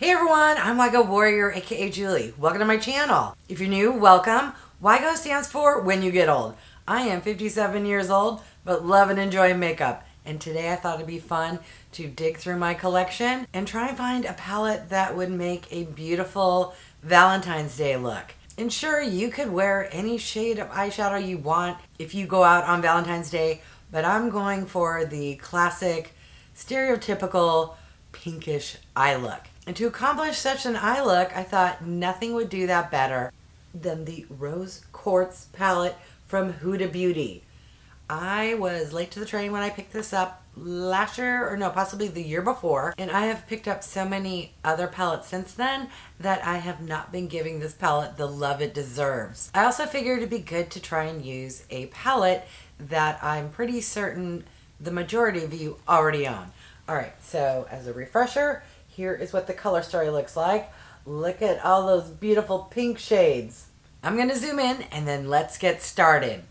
Hey everyone, I'm Wygo Warrior, aka Julie. Welcome to my channel. If you're new, welcome. Wygo stands for when you get old. I am 57 years old, but love and enjoy makeup. And today I thought it'd be fun to dig through my collection and try and find a palette that would make a beautiful Valentine's Day look. And sure, you could wear any shade of eyeshadow you want if you go out on Valentine's Day, but I'm going for the classic, stereotypical pinkish eye look. And to accomplish such an eye look, I thought nothing would do that better than the Rose Quartz palette from Huda Beauty. I was late to the train when I picked this up last year, or no, possibly the year before, and I have picked up so many other palettes since then that I have not been giving this palette the love it deserves. I also figured it'd be good to try and use a palette that I'm pretty certain the majority of you already own. Alright, so as a refresher, here is what the color story looks like. Look at all those beautiful pink shades. I'm going to zoom in and then let's get started.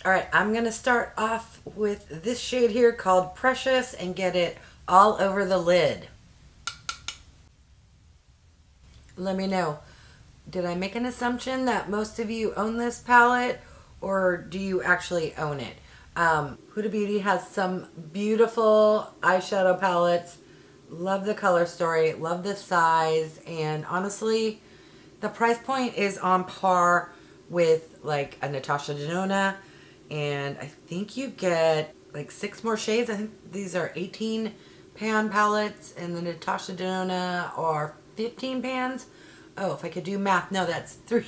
Alright, I'm going to start off with this shade here called Precious and get it all over the lid. Let me know, did I make an assumption that most of you own this palette, or do you actually own it? Huda Beauty has some beautiful eyeshadow palettes. Love the color story, love the size, and honestly, the price point is on par with like a Natasha Denona, and I think you get like 6 more shades. I think these are 18 pan palettes, and the Natasha Denona are 15 pans. Oh, if I could do math, no, that's 3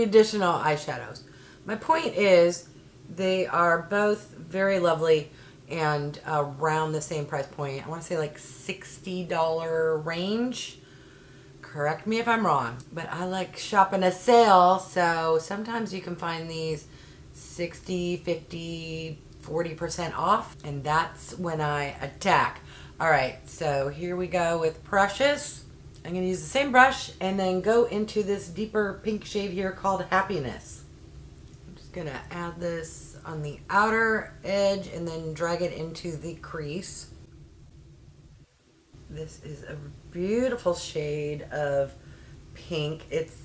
additional eyeshadows. My point is, they are both very lovely and around the same price point. I want to say like $60 range. Correct me if I'm wrong, but I like shopping a sale, so sometimes you can find these 60, 50, 40% off, and that's when I attack. Alright, so here we go with Precious. I'm going to use the same brush and then go into this deeper pink shade here called Happiness. I'm just going to add this on the outer edge and then drag it into the crease. This is a beautiful shade of pink. It's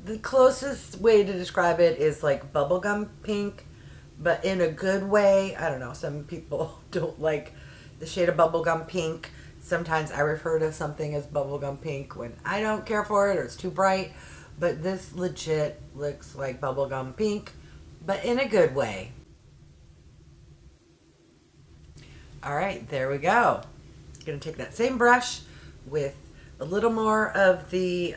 the closest way to describe it is like bubblegum pink, but in a good way. I don't know, some people don't like the shade of bubblegum pink. Sometimes I refer to something as bubblegum pink when I don't care for it or it's too bright, but this legit looks like bubblegum pink, but in a good way. Alright, there we go. I'm going to take that same brush with a little more of the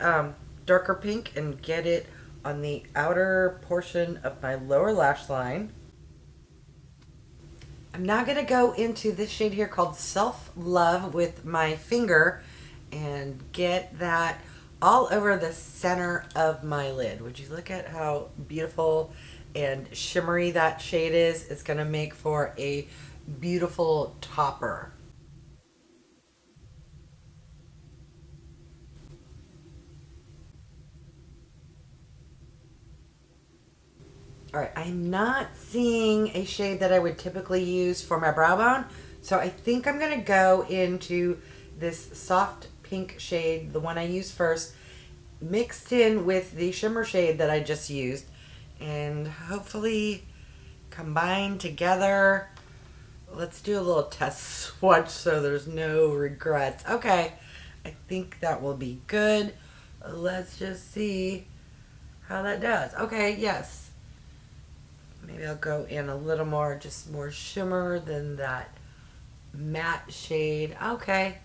darker pink and get it on the outer portion of my lower lash line. I'm now going to go into this shade here called Self Love with my finger and get that all over the center of my lid. Would you look at how beautiful and shimmery that shade is? It's going to make for a beautiful topper. Alright, I'm not seeing a shade that I would typically use for my brow bone, so I think I'm going to go into this soft pink shade, the one I used first, mixed in with the shimmer shade that I just used, and hopefully combine together. Let's do a little test swatch so there's no regrets. Okay, I think that will be good. Let's just see how that does. Okay, yes. Maybe I'll go in a little more, just more shimmer than that matte shade. Okay.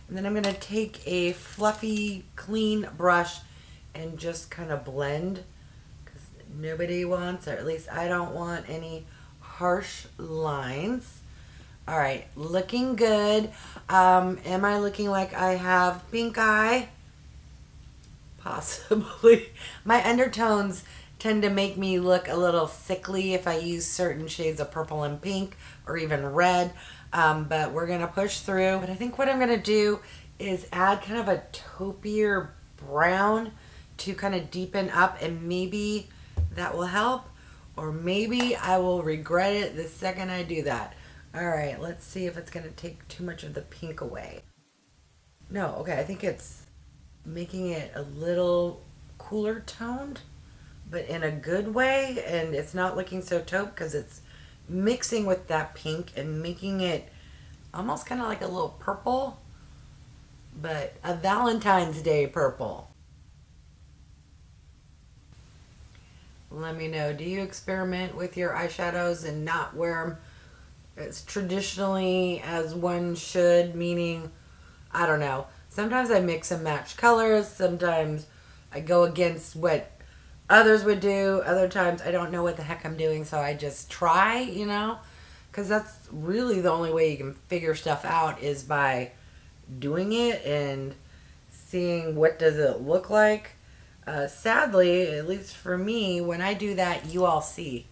And then I'm going to take a fluffy, clean brush and just kind of blend, because nobody wants, or at least I don't want, any harsh lines. Alright, looking good. Am I looking like I have pink eye? Possibly. My undertones tend to make me look a little sickly if I use certain shades of purple and pink, or even red, but we're going to push through. But I think what I'm going to do is add kind of a taupier brown to kind of deepen up, and maybe that will help, or maybe I will regret it the second I do that. Alright, let's see if it's going to take too much of the pink away. No, okay, I think it's making it a little cooler toned, but in a good way, and it's not looking so taupe because it's mixing with that pink and making it almost kind of like a little purple, but a Valentine's Day purple. Let me know, do you experiment with your eyeshadows and not wear them as traditionally as one should? Meaning, I don't know, sometimes I mix and match colors, sometimes I go against what others would do, other times I don't know what the heck I'm doing, so I just try, you know, because that's really the only way you can figure stuff out, is by doing it and seeing what does it look like. Sadly, at least for me, when I do that, you all see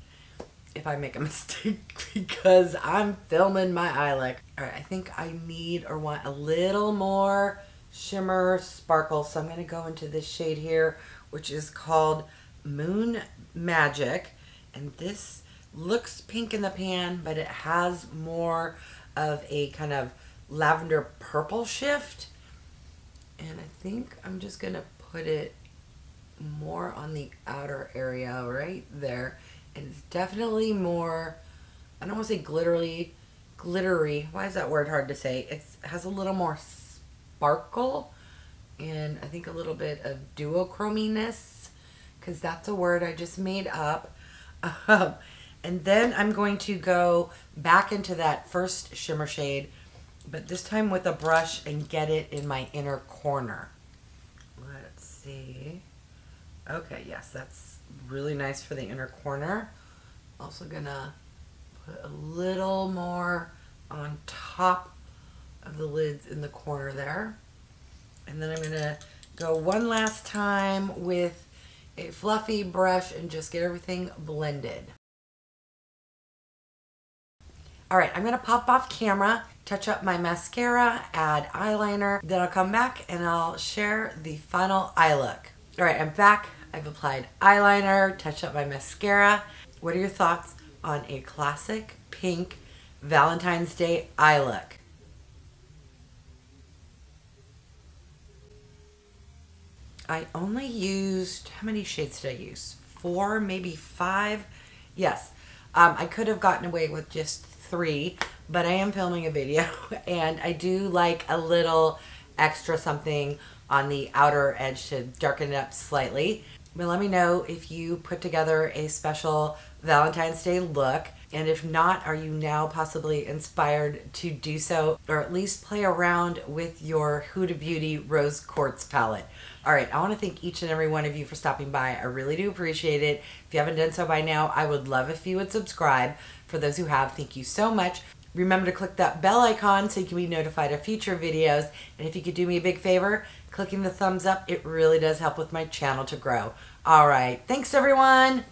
if I make a mistake because I'm filming my eye look. Alright, I think I need or want a little more shimmer sparkle, so I'm going to go into this shade here, which is called Moon Magic, and this looks pink in the pan, but it has more of a kind of lavender purple shift, and I think I'm just going to put it more on the outer area right there. And it's definitely more, I don't want to say glittery. Why is that word hard to say? It has a little more sparkle and I think a little bit of duochrominess, because that's a word I just made up. And then I'm going to go back into that first shimmer shade, but this time with a brush, and get it in my inner corner. Let's see. Okay, yes, that's really nice for the inner corner. Also gonna put a little more on top of the lids in the corner there. And then I'm gonna go one last time with a fluffy brush and just get everything blended. Alright, I'm gonna pop off camera, touch up my mascara, add eyeliner, then I'll come back and I'll share the final eye look. Alright, I'm back. I've applied eyeliner, touched up my mascara. What are your thoughts on a classic pink Valentine's Day eye look? I only used, how many shades did I use? 4, maybe 5? Yes. I could have gotten away with just 3, but I am filming a video and I do like a little extra something on the outer edge to darken it up slightly. But let me know if you put together a special Valentine's Day look, and if not, are you now possibly inspired to do so, or at least play around with your Huda Beauty Rose Quartz palette. Alright, I want to thank each and every one of you for stopping by. I really do appreciate it. If you haven't done so by now, I would love if you would subscribe. For those who have, thank you so much. Remember to click that bell icon so you can be notified of future videos. And if you could do me a big favor, clicking the thumbs up, it really does help with my channel to grow. Alright, thanks everyone!